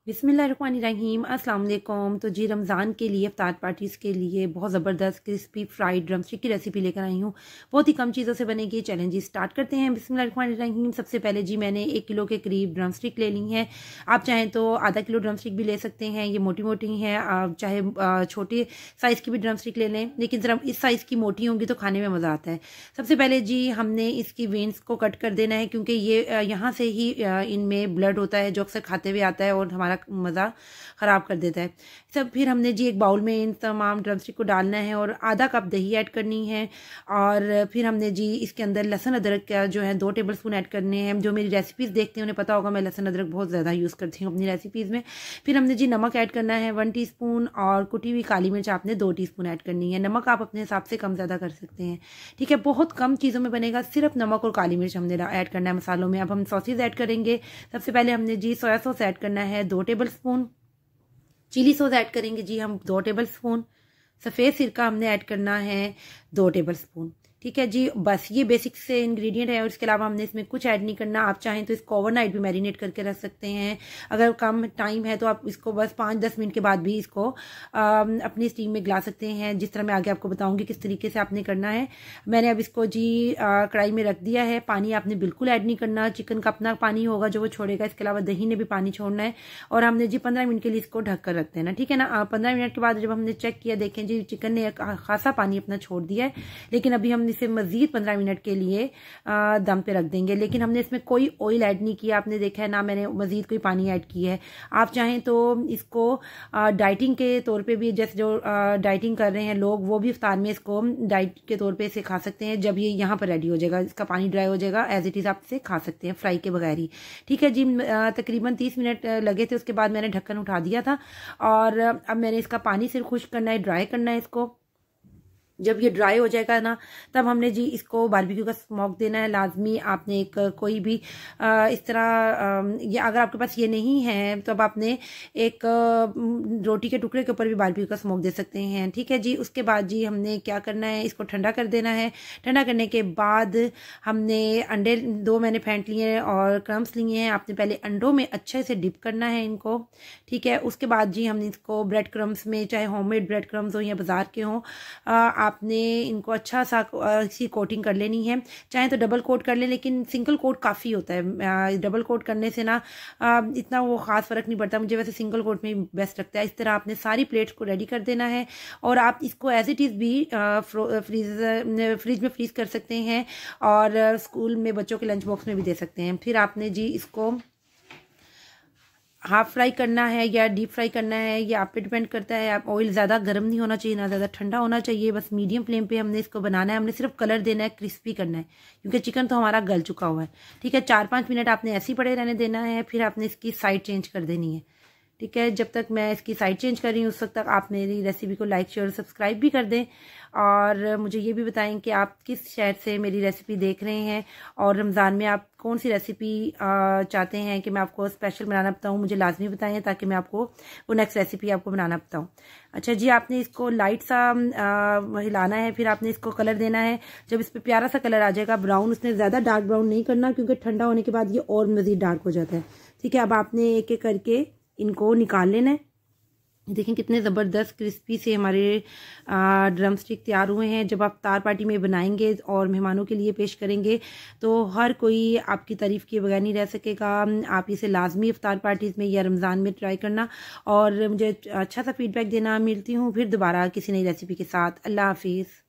बिस्मिल्लाहिर्रहमानिर्रहीम अस्सलाम वालेकुम। तो जी रमज़ान के लिए इफ्तार पार्टीज़ के लिए बहुत ज़बरदस्त क्रिस्पी फ्राइड ड्रम स्टिक की रेसिपी लेकर आई हूँ। बहुत ही कम चीज़ों से बनेगी। चैलेंज जी स्टार्ट करते हैं। बिस्मिल्लाहिर्रहमानिर्रहीम। सबसे पहले जी मैंने 1 किलो के करीब ड्रम स्टिक ले ली हैं। आप चाहें तो आधा किलो ड्रम स्टिक भी ले सकते हैं, ये मोटी मोटी हैं। आप चाहे छोटे साइज़ की भी ड्रम स्टिक ले लें, लेकिन ज़रा इस साइज़ की मोटी होंगी तो खाने में मज़ा आता है। सबसे पहले जी हमने इसकी वेन्स को कट कर देना है, क्योंकि ये यहाँ से ही इनमें ब्लड होता है जो अक्सर खाते हुए आता है और हमारा मज़ा ख़राब कर देता है सब। फिर हमने जी एक बाउल में इन तमाम ड्रमस्टिक को डालना है और आधा कप दही ऐड करनी है। और फिर हमने जी इसके अंदर लहसुन अदरक का जो है 2 टेबलस्पून ऐड करने हैं। जो मेरी रेसिपीज़ देखते हैं उन्हें पता होगा, मैं लहसुन अदरक बहुत ज़्यादा यूज़ करती हूँ अपनी रेसिपीज़ में। फिर हमने जी नमक ऐड करना है 1 टीस्पून, और कुटी हुई काली मिर्च आपने 2 टीस्पून ऐड करनी है। नमक आप अपने हिसाब से कम ज़्यादा कर सकते हैं, ठीक है। बहुत कम चीज़ों में बनेगा, सिर्फ नमक और काली मिर्च हमने ऐड करना है मसालों में। अब हम सॉसेज ऐड करेंगे। सबसे पहले हमने जी सोया सॉस ऐड करना है 2 टेबलस्पून। चिली सॉस ऐड करेंगे जी हम 2 टेबलस्पून। सफ़ेद सिरका हमने ऐड करना है 2 टेबलस्पून, ठीक है जी। बस ये बेसिक से इंग्रेडिएंट है और इसके अलावा हमने इसमें कुछ ऐड नहीं करना। आप चाहें तो इसको ओवरनाइट भी मैरिनेट करके रख सकते हैं। अगर कम टाइम है तो आप इसको बस 5-10 मिनट के बाद भी इसको अपनी स्टीम में गला सकते हैं, जिस तरह मैं आगे आपको बताऊंगी किस तरीके से आपने करना है। मैंने अब इसको जी कढ़ाई में रख दिया है। पानी आपने बिल्कुल ऐड नहीं करना, चिकन का अपना पानी होगा जो वो छोड़ेगा। इसके अलावा दही ने भी पानी छोड़ना है। और हमने जी 15 मिनट के लिए इसको ढक कर रख देना, ठीक है ना। 15 मिनट के बाद जब हमने चेक किया, देखें जी चिकन ने खासा पानी अपना छोड़ दिया है, लेकिन अभी हम इसे मजीद 15 मिनट के लिए दम पे रख देंगे। लेकिन हमने इसमें कोई ऑयल ऐड नहीं किया, आपने देखा है ना, मैंने मजीद कोई पानी ऐड किया है। आप चाहें तो इसको डाइटिंग के तौर पे भी, जैसे जो डाइटिंग कर रहे हैं लोग, वो भी इफ्तार में इसको डाइट के तौर पे इसे खा सकते हैं। जब ये यहाँ पर रेडी हो जाएगा, इसका पानी ड्राई हो जाएगा, एज इट इज़ आप इसे खा सकते हैं फ्राई के बगैर ही, ठीक है जी। तकरीबन 30 मिनट लगे थे, उसके बाद मैंने ढक्कन उठा दिया था। और अब मैंने इसका पानी सिर्फ खुश्क करना है, ड्राई करना है इसको। जब ये ड्राई हो जाएगा ना, तब हमने जी इसको बारबेक्यू का स्मोक देना है लाजमी। आपने एक कोई भी इस तरह ये अगर आपके पास ये नहीं है तो अब आपने एक रोटी के टुकड़े के ऊपर भी बारबेक्यू का स्मोक दे सकते हैं, ठीक है जी। उसके बाद जी हमने क्या करना है, इसको ठंडा कर देना है। ठंडा करने के बाद हमने अंडे 2 मैंने फेंट लिए हैं और क्रम्स लिए हैं। आपने पहले अंडों में अच्छे से डिप करना है इनको, ठीक है। उसके बाद जी हमने इसको ब्रेड क्रम्स में, चाहे होममेड ब्रेड क्रम्स हो या बाजार के हों, आपने इनको अच्छा सा सी कोटिंग कर लेनी है। चाहे तो डबल कोट कर लें, लेकिन सिंगल कोट काफ़ी होता है। डबल कोट करने से ना इतना वो ख़ास फ़र्क नहीं पड़ता, मुझे वैसे सिंगल कोट में बेस्ट लगता है। इस तरह आपने सारी प्लेट्स को रेडी कर देना है। और आप इसको एज इट इज़ भी फ्रिज में फ्रीज़ कर सकते हैं और स्कूल में बच्चों के लंच बॉक्स में भी दे सकते हैं। फिर आपने जी इसको हाफ फ्राई करना है या डीप फ्राई करना है, ये आप पे डिपेंड करता है। आप ऑयल ज़्यादा गर्म नहीं होना चाहिए, ना ज़्यादा ठंडा होना चाहिए, बस मीडियम फ्लेम पे हमने इसको बनाना है। हमने सिर्फ कलर देना है, क्रिस्पी करना है, क्योंकि चिकन तो हमारा गल चुका हुआ है, ठीक है। 4-5 मिनट आपने ऐसे ही पड़े रहने देना है। फिर आपने इसकी साइड चेंज कर देनी है, ठीक है। जब तक मैं इसकी साइड चेंज कर रही हूँ उस वक्त तक आप मेरी रेसिपी को लाइक शेयर सब्सक्राइब भी कर दें। और मुझे ये भी बताएं कि आप किस शहर से मेरी रेसिपी देख रहे हैं और रमज़ान में आप कौन सी रेसिपी चाहते हैं कि मैं आपको स्पेशल बनाना बताऊं। मुझे लाजमी बताएं ताकि मैं आपको वो नेक्स्ट रेसिपी आपको बनाना बताऊं। अच्छा जी, आपने इसको लाइट सा हिलाना है। फिर आपने इसको कलर देना है। जब इस पर प्यारा सा कलर आ जाएगा ब्राउन, उसने ज़्यादा डार्क ब्राउन नहीं करना, क्योंकि ठंडा होने के बाद ये और मज़ीद डार्क हो जाता है, ठीक है। अब आपने एक एक करके इनको निकाल लेना है। देखें कितने ज़बरदस्त क्रिस्पी से हमारे ड्रम स्टिक तैयार हुए हैं। जब आप इफ्तार पार्टी में बनाएंगे और मेहमानों के लिए पेश करेंगे तो हर कोई आपकी तारीफ़ किए बगैर नहीं रह सकेगा। आप इसे लाजमी इफ्तार पार्टीज़ में या रमज़ान में ट्राई करना और मुझे अच्छा सा फीडबैक देना। मिलती हूँ फिर दोबारा किसी नई रेसिपी के साथ। अल्लाह हाफिज़।